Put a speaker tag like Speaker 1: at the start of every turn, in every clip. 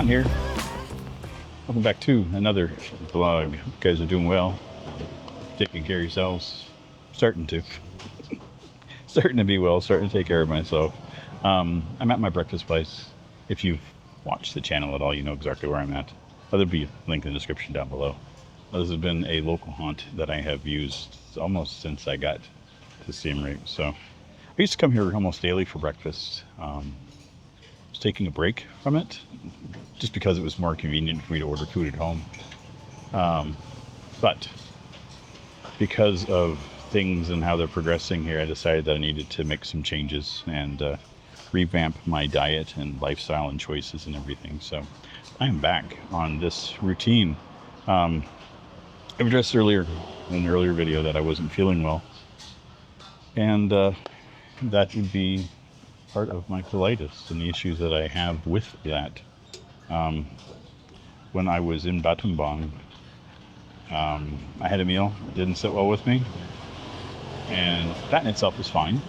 Speaker 1: here. Welcome back to another vlog. You guys are doing well. Taking care of yourselves. Starting to be well. Starting to take care of myself. I'm at my breakfast place. If you've watched the channel at all, you know exactly where I'm at. There'll be a link in the description down below. This has been a local haunt that I have used almost since I got to Siem. So I used to come here almost daily for breakfast. I was taking a break from it just because it was more convenient for me to order food at home. But because of things and how they're progressing here, I decided that I needed to make some changes and revamp my diet and lifestyle and choices and everything. So I am back on this routine. I addressed earlier in an earlier video that I wasn't feeling well, and that would be part of my colitis and the issues that I have with that. When I was in Battambang, I had a meal that didn't sit well with me, and that in itself is fine. You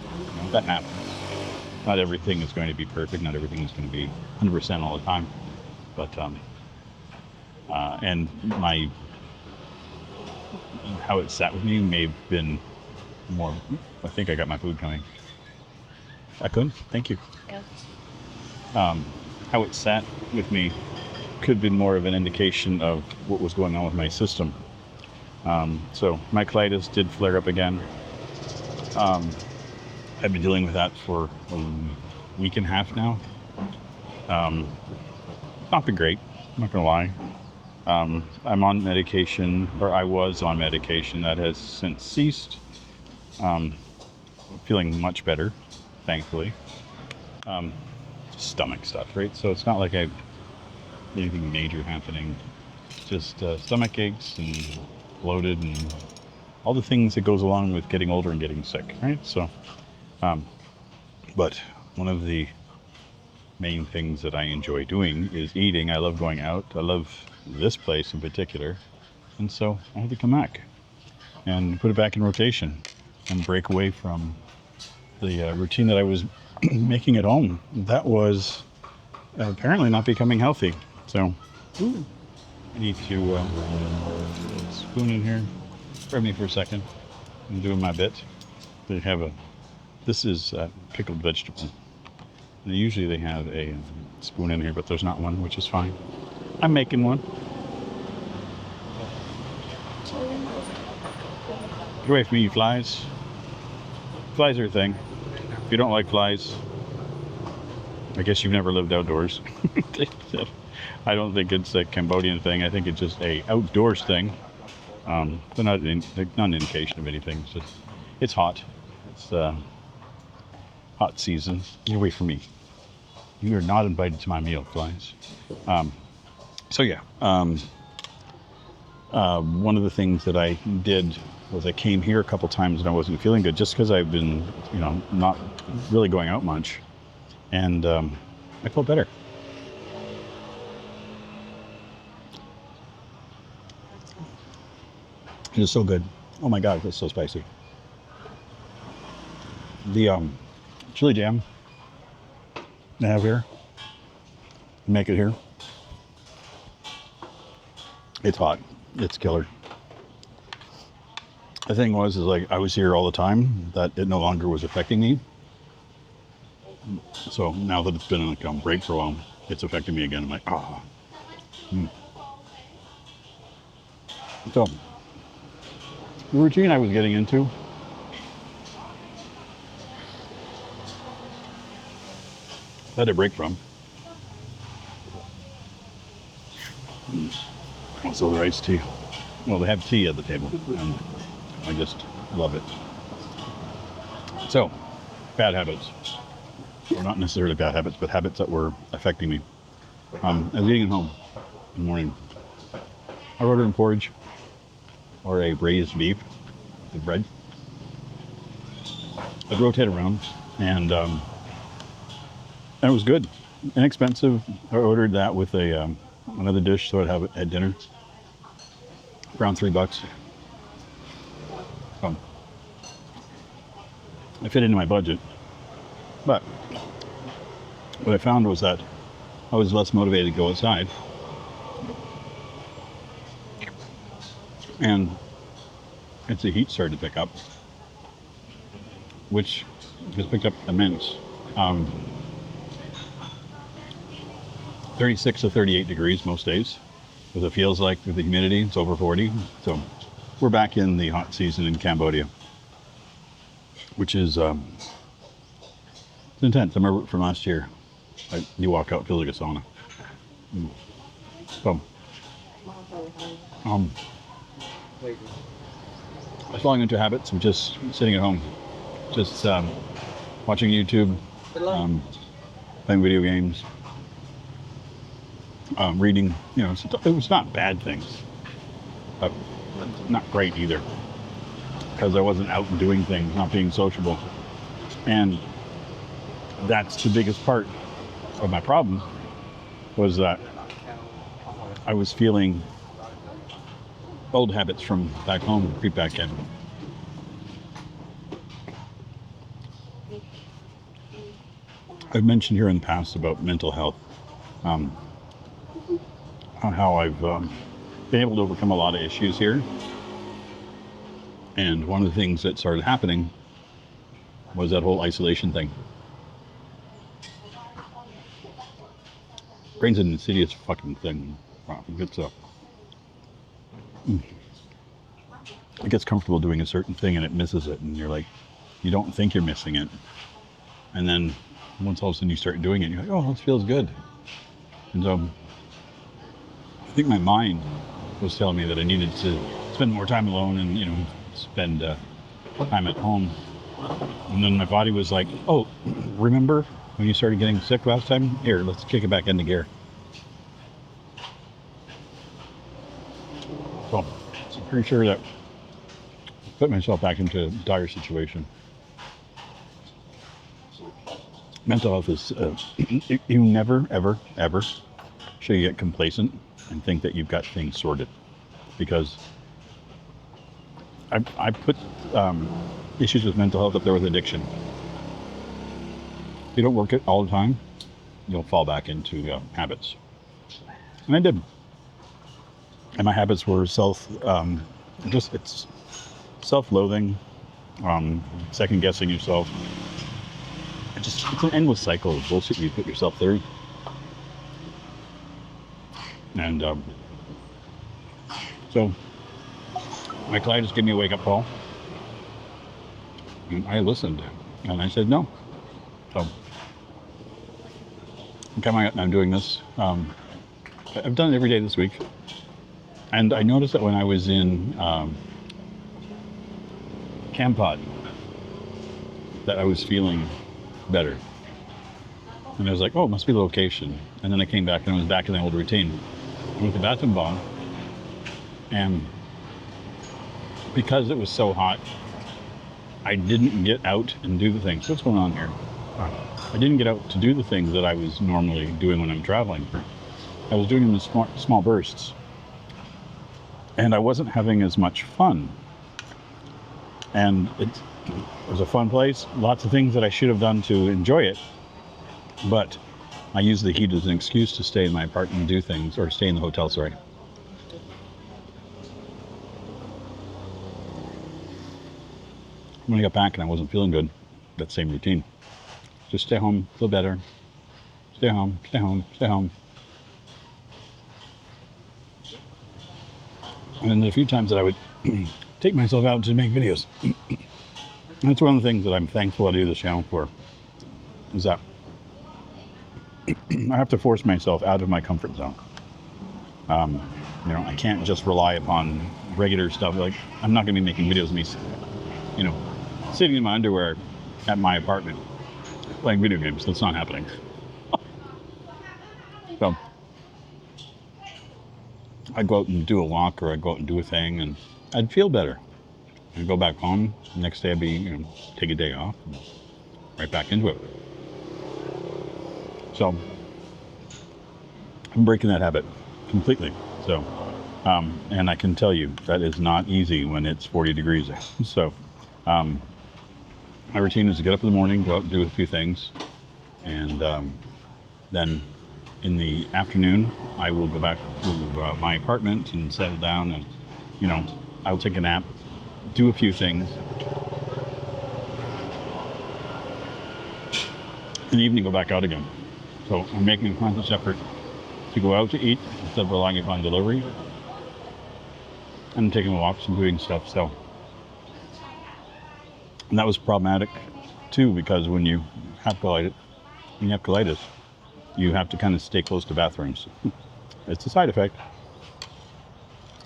Speaker 1: know, that happens. Not everything is going to be perfect. Not everything is going to be 100% all the time. But and how it sat with me may have been more. I think I got my food coming. I couldn't. Thank you. Yeah. How it sat with me could have been more of an indication of what was going on with my system. So my colitis did flare up again. I've been dealing with that for a week and a half now. Not been great, I'm not gonna lie. I'm on medication, or I was on medication that has since ceased. Feeling much better, thankfully. Stomach stuff, right? So it's not like I have anything major happening. Just stomach aches and bloated and all the things that goes along with getting older and getting sick, right? So, but one of the main things that I enjoy doing is eating. I love going out. I love this place in particular. And so I had to come back and put it back in rotation and break away from the routine that I was making at home. That was apparently not becoming healthy. So I need to spoon in here. Grab me for a second. I'm doing my bit. They have this is pickled vegetable. And usually they have a spoon in here, but there's not one, which is fine. I'm making one. Get away from me, you flies. Flies are a thing. If you don't like flies, I guess you've never lived outdoors. I don't think it's a Cambodian thing. I think it's just a outdoors thing. But not an indication of anything. It's hot. It's hot season. Get away from me. You are not invited to my meal, flies. So yeah, one of the things that I did was I came here a couple times and I wasn't feeling good, just because I've been, not really going out much, and I felt better. It is so good. Oh my God, that's so spicy. The chili jam they have here, make it here. It's hot. It's killer. The thing was, is like I was here all the time, that it no longer was affecting me. So now that it's been like on break for a while, it's affecting me again. I'm like, ah. So the routine I was getting into, I had a break from. Also the iced tea. Well, they have tea at the table, and I just love it. So, bad habits. Or not necessarily bad habits, but habits that were affecting me. I was eating at home in the morning. I ordered in porridge or a braised beef with bread. I'd rotate around, and it was good, inexpensive. I ordered that with another dish, so I'd have it at dinner. Around $3. I fit into my budget, but what I found was that I was less motivated to go outside. And as the heat started to pick up, which has picked up immense, 36 to 38 degrees most days. What it feels like with the humidity, it's over 40. So we're back in the hot season in Cambodia, which is it's intense. I remember from last year, you walk out, it feels like a sauna. So, I was falling into habits of just sitting at home, just watching YouTube, playing video games, reading. You know, it was not bad things, but not great either, because I wasn't out and doing things, not being sociable. And that's the biggest part of my problem, was that I was feeling old habits from back home creep back in. I've mentioned here in the past about mental health, how I've been able to overcome a lot of issues here. And one of the things that started happening was that whole isolation thing. Brain's an insidious fucking thing. It gets comfortable doing a certain thing and it misses it, and you're like, you don't think you're missing it. And then once all of a sudden you start doing it, you're like, oh, this feels good. And so I think my mind was telling me that I needed to spend more time alone and, you know, spend time at home. And then my body was like, oh, remember when you started getting sick last time? Here, let's kick it back into gear. So I'm pretty sure that I put myself back into a dire situation. Mental health is, you never, ever, ever should get complacent and think that you've got things sorted. Because I put issues with mental health up there with addiction. If you don't work it all the time, you'll fall back into habits. And I did. And my habits were it's self-loathing, second guessing yourself. It's an endless cycle of bullshit you put yourself through. And so my client just gave me a wake-up call. And I listened. And I said no. So I'm doing this. I've done it every day this week. And I noticed that when I was in Campod, that I was feeling better. And I was like, oh, it must be the location. And then I came back and I was back in the old routine. I went to the bathroom bomb. And because it was so hot, I didn't get out and do the things. What's going on here? I didn't get out to do the things that I was normally doing when I'm traveling. I was doing them in small bursts. And I wasn't having as much fun. And it was a fun place. Lots of things that I should have done to enjoy it. But I used the heat as an excuse to stay in my apartment and do things, or stay in the hotel, sorry. When I got back and I wasn't feeling good, that same routine. Just stay home, feel better. Stay home, stay home, stay home. And then a few times that I would take myself out to make videos. That's one of the things that I'm thankful I do this channel for, is that I have to force myself out of my comfort zone. You know, I can't just rely upon regular stuff. Like, I'm not going to be making videos of me, you know, sitting in my underwear at my apartment playing video games. That's not happening. So I'd go out and do a walk, or I'd go out and do a thing, and I'd feel better. I'd go back home. The next day I'd be, you know, take a day off, and right back into it. So I'm breaking that habit completely. So, and I can tell you that is not easy when it's 40 degrees. So, my routine is to get up in the morning, go out and do a few things, and then in the afternoon, I will go back to my apartment and settle down, and I'll take a nap, do a few things. In the evening, go back out again. So I'm making a conscious effort to go out to eat instead of relying upon delivery. And taking walks and doing stuff. So, and that was problematic too, because when you have colitis, you have to kind of stay close to bathrooms. It's a side effect.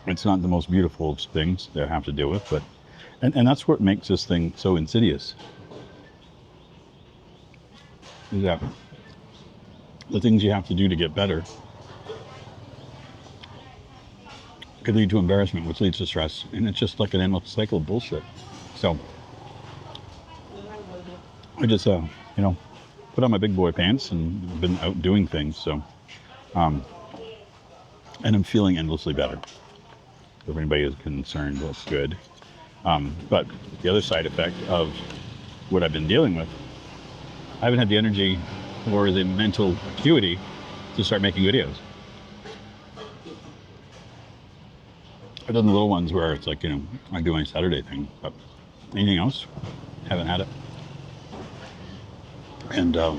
Speaker 1: It's not the most beautiful of things that I have to deal with, but and that's what makes this thing so insidious. Is that the things you have to do to get better could lead to embarrassment, which leads to stress, and it's just like an endless cycle of bullshit. So I just put on my big boy pants and been out doing things. So and I'm feeling endlessly better. If anybody is concerned, that's good. But the other side effect of what I've been dealing with, I haven't had the energy or the mental acuity to start making videos. I've done the little ones where it's like, I do my Saturday thing, but anything else, haven't had it. And the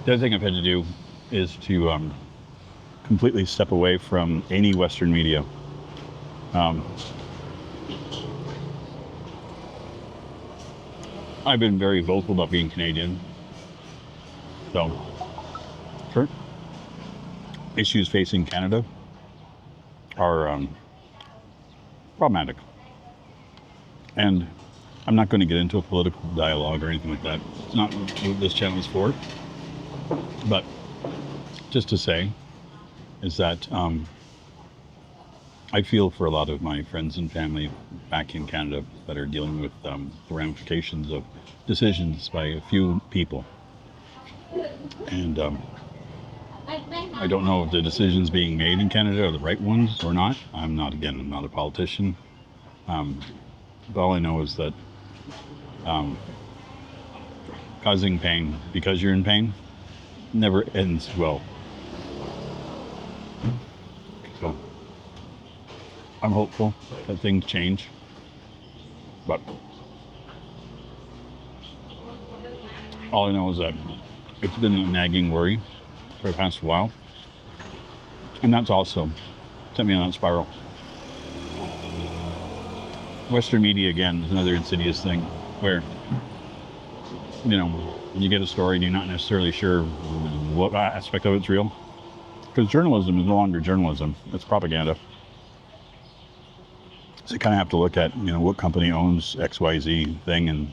Speaker 1: other thing I've had to do is to completely step away from any Western media. I've been very vocal about being Canadian. So, current issues facing Canada are problematic. And I'm not going to get into a political dialogue or anything like that. It's not what this channel is for. But just to say is that I feel for a lot of my friends and family back in Canada that are dealing with the ramifications of decisions by a few people. And I don't know if the decisions being made in Canada are the right ones or not. I'm not a politician. But all I know is that causing pain because you're in pain never ends well. So I'm hopeful that things change, but all I know is that it's been a nagging worry for the past while, and that's also sent me on that spiral. Western media, again, is another insidious thing where, you get a story and you're not necessarily sure what aspect of it's real. Because journalism is no longer journalism, it's propaganda. So you kind of have to look at, what company owns XYZ thing and,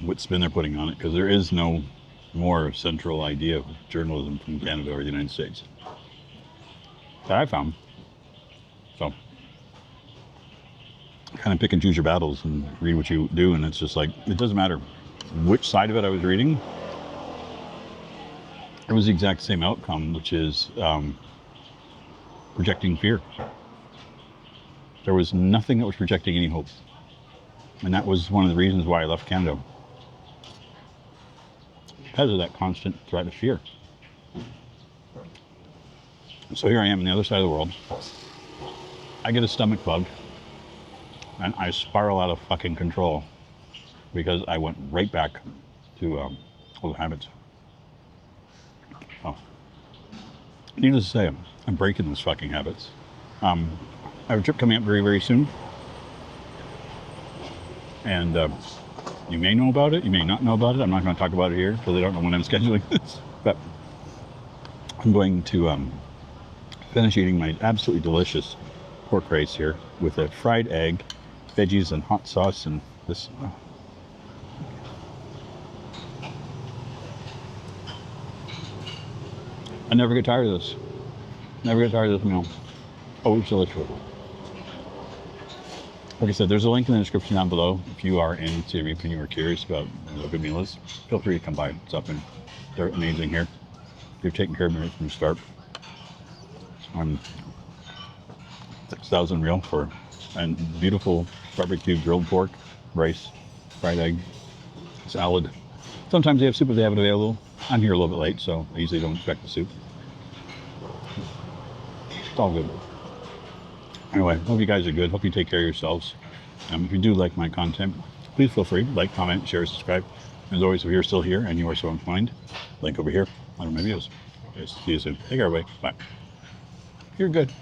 Speaker 1: what spin they're putting on it. Because there is no more central idea of journalism from Canada or the United States that I found. So kind of pick and choose your battles and read what you do, and it's just like, it doesn't matter which side of it I was reading. It was the exact same outcome, which is projecting fear. There was nothing that was projecting any hope. And that was one of the reasons why I left Canada. Because of that constant threat of fear. So here I am on the other side of the world. I get a stomach bug. And I spiral out of fucking control. Because I went right back to old habits. Oh. Needless to say, I'm breaking those fucking habits. I have a trip coming up very, very soon. And you may know about it, you may not know about it. I'm not going to talk about it here because I don't know when I'm scheduling this. But I'm going to finish eating my absolutely delicious pork rice here with a fried egg, veggies, and hot sauce, and this. I never get tired of this. Never get tired of this meal. Always delicious. Like I said, there's a link in the description down below. If you are in Siem and you are curious about what a good meal is, feel free to come by. It's up and they're amazing here. They've taken care of me right from the start. I'm 6,000 real for and beautiful barbecue grilled pork, rice, fried egg, salad. Sometimes they have soup if they have it available. I'm here a little bit late, so I usually don't expect the soup. It's all good. Anyway, hope you guys are good. Hope you take care of yourselves. If you do like my content, please feel free to like, comment, share, subscribe. As always, if you're still here and you are so inclined, link over here under my videos. Okay, see you soon. Take care, everybody. Bye. You're good.